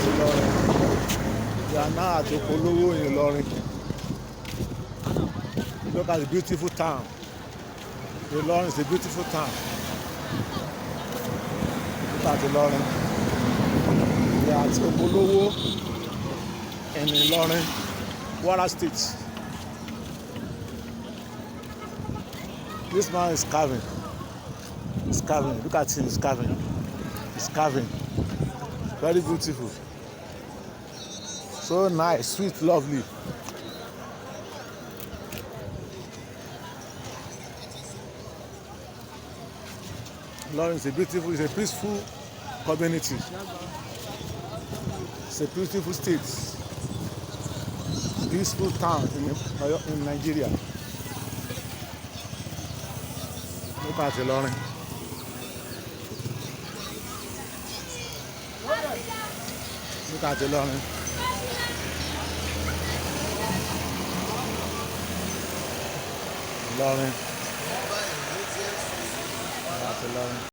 at Ilorin. We are now at Olowo in Ilorin. Look at the beautiful town. Ilorin is a beautiful town. Look at Ilorin. We are at Olowo in Ilorin, Kwara State. This man is carving. He's carving. Look at him. He's carving. He's carving. Very beautiful. So nice, sweet, lovely. Ilorin is a beautiful, it's a peaceful community. It's a beautiful state. Peaceful town in Nigeria. Look at Ilorin. Look at Ilorin. Ilorin. Look at Ilorin.